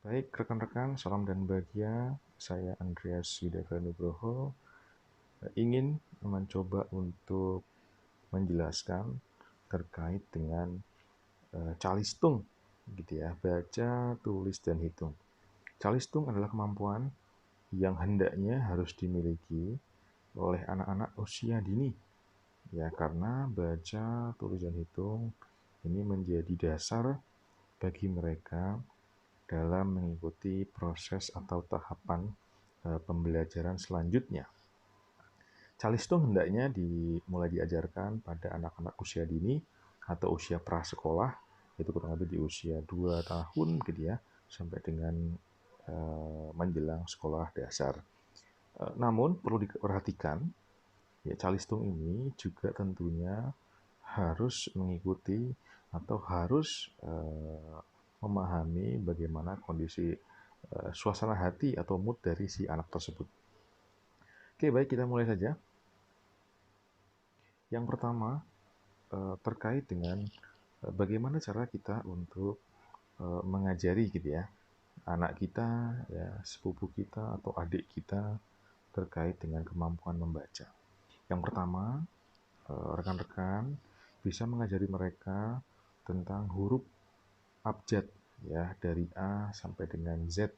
Baik, rekan-rekan, salam dan bahagia. Saya Andreas Yudhaka Nugroho ingin mencoba untuk menjelaskan terkait dengan calistung, gitu ya, baca, tulis, dan hitung. Calistung adalah kemampuan yang hendaknya harus dimiliki oleh anak-anak usia dini, ya, karena baca, tulis, dan hitung ini menjadi dasar bagi mereka dalam mengikuti proses atau tahapan pembelajaran selanjutnya. Calistung hendaknya dimulai diajarkan pada anak-anak usia dini atau usia prasekolah, yaitu kurang lebih di usia 2 tahun gitu ya, sampai dengan menjelang sekolah dasar. Namun perlu diperhatikan, ya, calistung ini juga tentunya harus mengikuti atau harus memahami bagaimana kondisi suasana hati atau mood dari si anak tersebut. Oke, baik, kita mulai saja. Yang pertama, terkait dengan bagaimana cara kita untuk mengajari gitu ya anak kita, ya, sepupu kita atau adik kita terkait dengan kemampuan membaca. Yang pertama, rekan-rekan bisa mengajari mereka tentang huruf abjad, ya, dari A sampai dengan Z.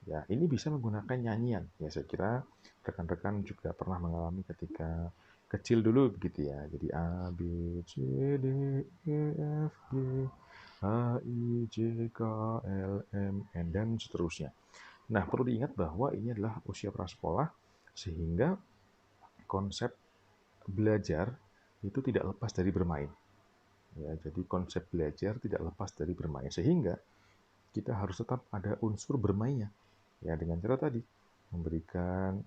Ya, ini bisa menggunakan nyanyian. Ya, saya kira rekan-rekan juga pernah mengalami ketika kecil dulu begitu ya. Jadi A, B, C, D, E, F, G, H, I, J, K, L, M, N, dan seterusnya. Nah, perlu diingat bahwa ini adalah usia prasekolah, sehingga konsep belajar itu tidak lepas dari bermain. Ya, jadi konsep belajar tidak lepas dari bermain, sehingga kita harus tetap ada unsur bermainnya. Ya, dengan cara tadi memberikan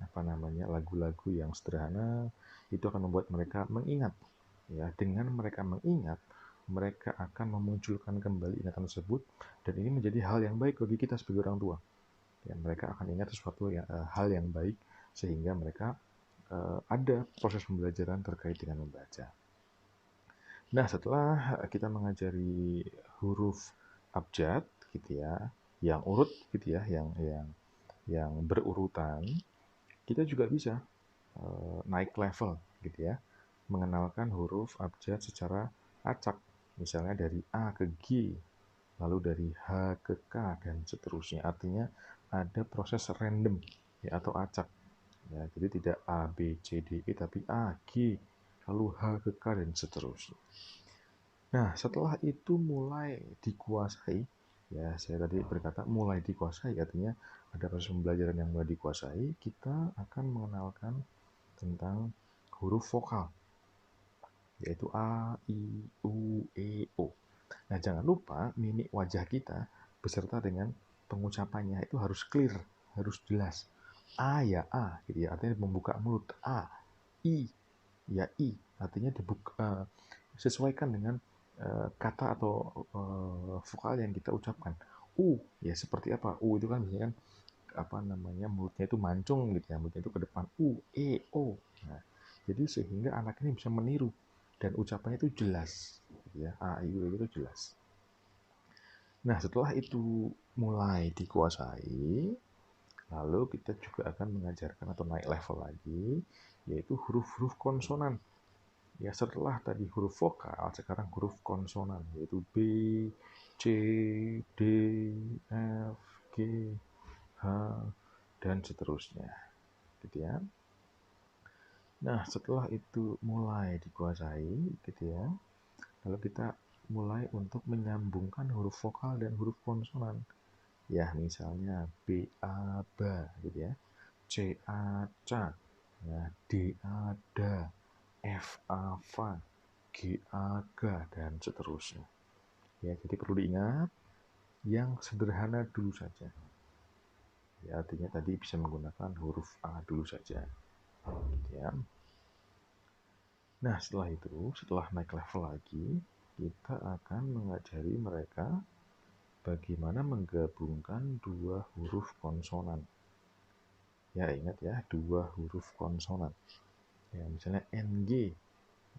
lagu-lagu yang sederhana, itu akan membuat mereka mengingat. Ya, dengan mereka mengingat, mereka akan memunculkan kembali ingatan tersebut, dan ini menjadi hal yang baik bagi kita sebagai orang tua. Ya, mereka akan ingat sesuatu hal yang baik, sehingga mereka ada proses pembelajaran terkait dengan membaca. Nah, setelah kita mengajari huruf abjad gitu ya, yang urut gitu ya, yang berurutan, kita juga bisa naik level gitu ya, mengenalkan huruf abjad secara acak, misalnya dari A ke G, lalu dari H ke K, dan seterusnya. Artinya ada proses random ya, atau acak. Ya, jadi tidak A, B, C, D, E, tapi A, G, lalu H ke K, dan seterusnya. Nah, setelah itu mulai dikuasai, ya, saya tadi berkata mulai dikuasai, artinya ada proses pembelajaran yang mulai dikuasai, kita akan mengenalkan tentang huruf vokal, yaitu A, I, U, E, O. Nah, jangan lupa mimik wajah kita beserta dengan pengucapannya itu harus clear, harus jelas. A ya A, gitu ya, artinya membuka mulut. A, I ya I, artinya dibuka, sesuaikan dengan kata atau vokal yang kita ucapkan. U ya seperti apa? U itu kan biasanya kan mulutnya itu mancung gitu ya, mulutnya itu ke depan. U, E, O. Nah, jadi sehingga anak ini bisa meniru dan ucapannya itu jelas, gitu ya. A, I, U, E itu jelas. Nah, setelah itu mulai dikuasai, lalu kita juga akan mengajarkan atau naik level lagi, yaitu huruf-huruf konsonan. Ya, setelah tadi huruf vokal, sekarang huruf konsonan, yaitu B, C, D, F, G, H, dan seterusnya. Gitu ya. Nah, setelah itu mulai dikuasai, gitu ya, lalu kita mulai untuk menyambungkan huruf vokal dan huruf konsonan. Ya, misalnya B, A, ba, gitu ya. C, A, ca, ya, D, A, da, F, A, fa, G, A, ga, dan seterusnya. Ya, jadi perlu diingat yang sederhana dulu saja. Ya, artinya tadi bisa menggunakan huruf A dulu saja. Gitu ya. Nah, setelah naik level lagi, kita akan mengajari mereka bagaimana menggabungkan dua huruf konsonan. Ya, ingat ya, dua huruf konsonan. Ya, misalnya NG,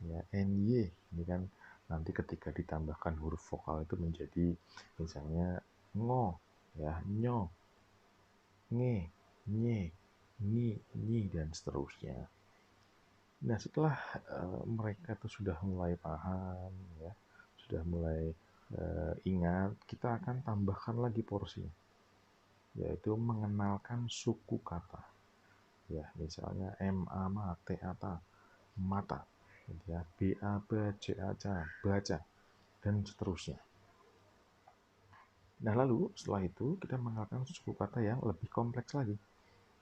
ya, NY. Ini kan nanti ketika ditambahkan huruf vokal itu menjadi misalnya ngo, ya, nyo, nge, nye, nyi, dan seterusnya. Nah, setelah mereka tuh sudah mulai paham, ya, sudah mulai ingat, kita akan tambahkan lagi porsinya, yaitu mengenalkan suku kata. Ya, misalnya ma, t, ata, mata, ya, ba, ba, c, aca, baca, dan seterusnya. Nah, lalu setelah itu kita mengenalkan suku kata yang lebih kompleks lagi.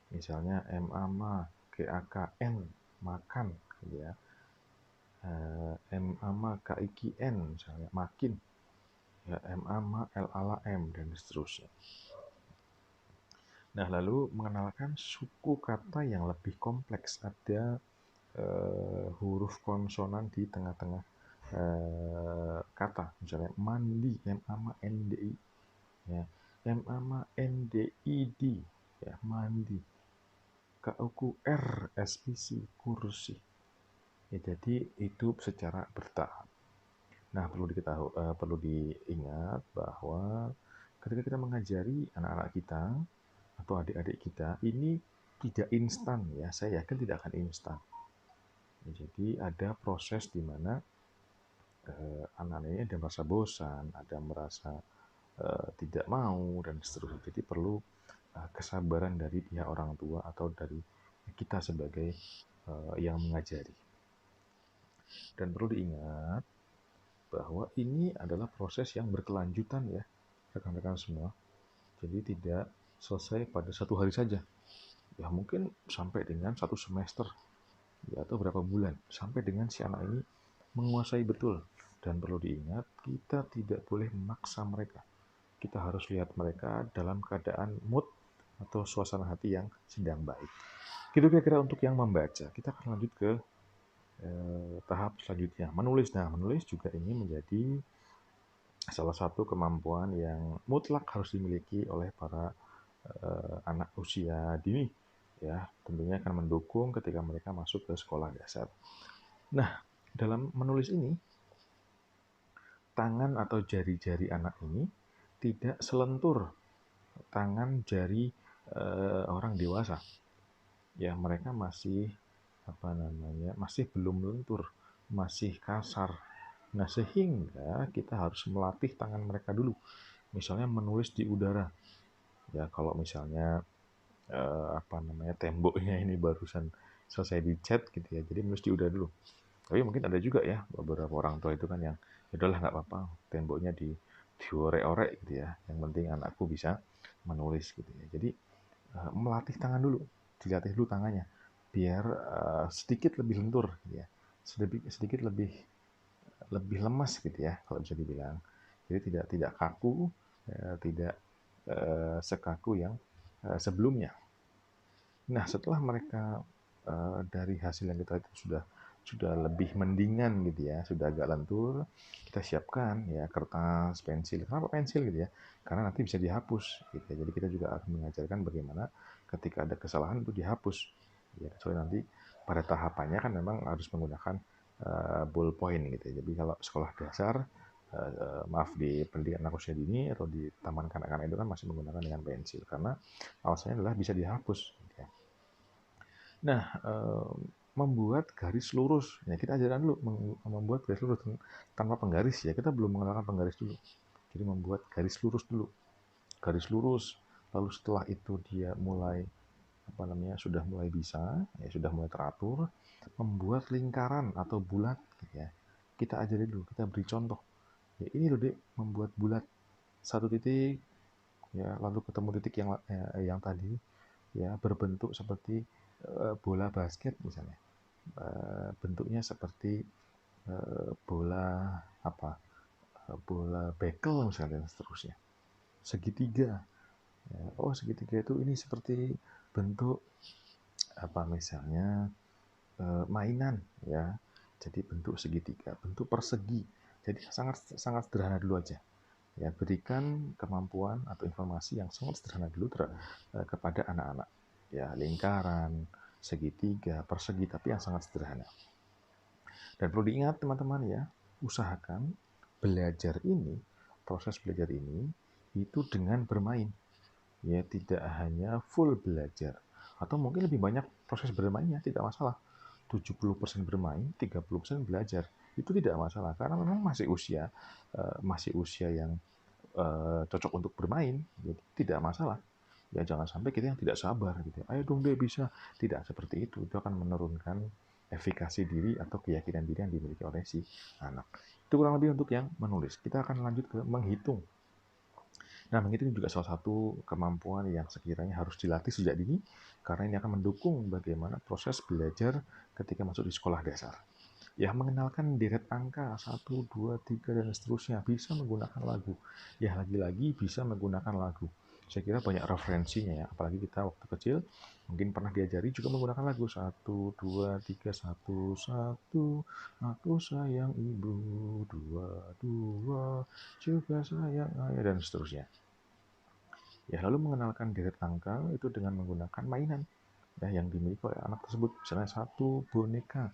Misalnya ma, gak, n, makan, ya. ma, ki, n, misalnya makin, ya, ma, l, m, dan seterusnya. Nah, lalu mengenalkan suku kata yang lebih kompleks. Ada huruf konsonan di tengah-tengah kata. Misalnya mandi, ma, ndi, ya, ma, ndid, ya, mandi. Kuku, r, spc, kursi. Ya, jadi itu secara bertahap. Nah, perlu diingat bahwa ketika kita mengajari anak-anak kita atau adik-adik kita, ini tidak instan, ya. Saya yakin tidak akan instan. Jadi ada proses di mana anak-anak ini ada merasa bosan, ada merasa tidak mau, dan seterusnya. Jadi perlu kesabaran dari pihak orang tua atau dari kita sebagai yang mengajari. Dan perlu diingat bahwa ini adalah proses yang berkelanjutan, ya, rekan-rekan semua. Jadi tidak selesai pada satu hari saja. Ya, mungkin sampai dengan 1 semester, ya, atau berapa bulan, sampai dengan si anak ini menguasai betul. Dan perlu diingat, kita tidak boleh memaksa mereka. Kita harus lihat mereka dalam keadaan mood atau suasana hati yang sedang baik. Gitu kira-kira untuk yang membaca. Kita akan lanjut ke tahap selanjutnya, menulis. Nah, menulis juga ini menjadi salah satu kemampuan yang mutlak harus dimiliki oleh para anak usia dini, ya, tentunya akan mendukung ketika mereka masuk ke sekolah dasar. Nah, dalam menulis ini, tangan atau jari-jari anak ini tidak selentur tangan jari orang dewasa. Ya, mereka masih masih belum lentur, masih kasar. Nah, sehingga kita harus melatih tangan mereka dulu. Misalnya menulis di udara. Ya, kalau misalnya temboknya ini barusan selesai dicat gitu ya, jadi menulis di udara dulu. Tapi mungkin ada juga ya beberapa orang tua itu kan yang udahlah nggak apa-apa, temboknya diorek-orek gitu ya, yang penting anakku bisa menulis gitu ya. Jadi melatih tangan dulu, dilatih dulu tangannya biar sedikit lebih lentur gitu ya, sedikit lebih lemas gitu ya kalau bisa dibilang. Jadi tidak kaku, tidak sekaku yang sebelumnya. Nah, setelah mereka dari hasil yang kita itu sudah lebih mendingan gitu ya, sudah agak lentur, kita siapkan ya kertas, pensil. Kenapa pensil gitu ya? Karena nanti bisa dihapus gitu ya. Jadi kita juga akan mengajarkan bagaimana ketika ada kesalahan itu dihapus. Ya, soalnya nanti pada tahapannya kan memang harus menggunakan ballpoint gitu ya. Jadi kalau sekolah dasar maaf di pendidikan anak usia dini atau di taman kanak-kanak itu kan masih menggunakan dengan pensil karena alasannya adalah bisa dihapus gitu ya. Nah, membuat garis lurus. Ya, kita ajarkan dulu membuat garis lurus tanpa penggaris ya. Kita belum mengenalkan penggaris dulu. Jadi membuat garis lurus dulu. Garis lurus. Lalu setelah itu dia mulai sudah mulai bisa, ya sudah mulai teratur, membuat lingkaran atau bulat ya. Kita ajari dulu, kita beri contoh. Ya, ini loh, Dek, membuat bulat satu titik ya, lalu ketemu titik yang tadi ya berbentuk seperti bola basket misalnya. Bentuknya seperti bola bola bekel misalnya, dan seterusnya. Segitiga. Ya, segitiga itu ini seperti bentuk misalnya mainan ya. Jadi bentuk segitiga, bentuk persegi. Jadi sangat sangat sederhana dulu aja. Ya, berikan kemampuan atau informasi yang sangat sederhana dulu kepada anak-anak. Ya, lingkaran, segitiga, persegi, tapi yang sangat sederhana. Dan perlu diingat teman-teman ya, usahakan proses belajar ini itu dengan bermain. Ya, tidak hanya full belajar. Atau mungkin lebih banyak proses bermainnya, tidak masalah. 70% bermain, 30% belajar. Itu tidak masalah karena memang masih usia yang cocok untuk bermain, jadi tidak masalah. Ya jangan sampai kita yang tidak sabar gitu. Ayo dong dia bisa. Tidak seperti itu. Itu akan menurunkan efikasi diri atau keyakinan diri yang dimiliki oleh si anak. Itu kurang lebih untuk yang menulis. Kita akan lanjut ke menghitung. Nah, menghitung juga salah satu kemampuan yang sekiranya harus dilatih sejak dini karena ini akan mendukung bagaimana proses belajar ketika masuk di sekolah dasar. Ya, mengenalkan deret angka 1, 2, 3, dan seterusnya. Bisa menggunakan lagu. Ya, lagi-lagi bisa menggunakan lagu. Saya kira banyak referensinya ya. Apalagi kita waktu kecil mungkin pernah diajari juga menggunakan lagu. 1, 2, 3, 1, 1. Aku sayang ibu. 2, 2. Juga sayang ayah, dan seterusnya. Ya, lalu mengenalkan deret angka itu dengan menggunakan mainan ya, yang dimiliki oleh anak tersebut. Misalnya 1 boneka,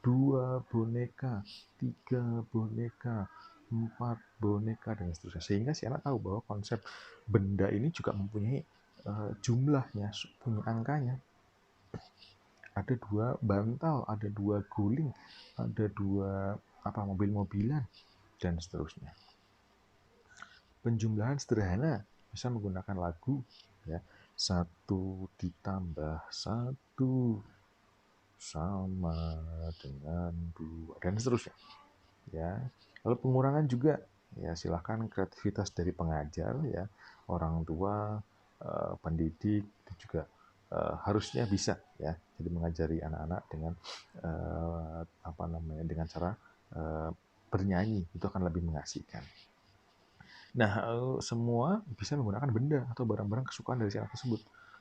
2 boneka, 3 boneka, 4 boneka, dan seterusnya. Sehingga si anak tahu bahwa konsep benda ini juga mempunyai jumlahnya, punya angkanya. Ada 2 bantal, ada 2 guling, ada 2 mobil-mobilan, dan seterusnya. Penjumlahan sederhana bisa menggunakan lagu ya. 1 ditambah 1 sama dengan 2, dan seterusnya ya. Lalu pengurangan juga ya, silahkan kreativitas dari pengajar ya, orang tua, pendidik itu juga harusnya bisa ya. Jadi mengajari anak-anak dengan dengan cara bernyanyi itu akan lebih mengasihkan. Nah, semua bisa menggunakan benda atau barang-barang kesukaan dari si anak tersebut,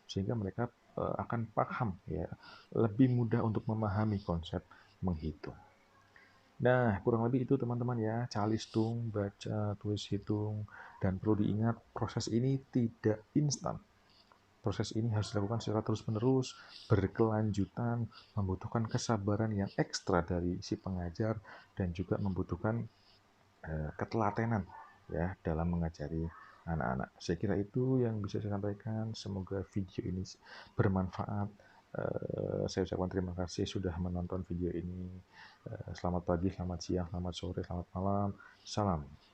sehingga mereka akan paham ya, lebih mudah untuk memahami konsep menghitung. Nah, kurang lebih itu teman-teman ya, calistung, baca, tulis, hitung, dan perlu diingat proses ini tidak instan. Proses ini harus dilakukan secara terus-menerus, berkelanjutan, membutuhkan kesabaran yang ekstra dari si pengajar, dan juga membutuhkan ketelatenan ya dalam mengajari anak-anak. Saya kira itu yang bisa saya sampaikan. Semoga video ini bermanfaat. Saya ucapkan terima kasih sudah menonton video ini. Selamat pagi, selamat siang, selamat sore, selamat malam. Salam.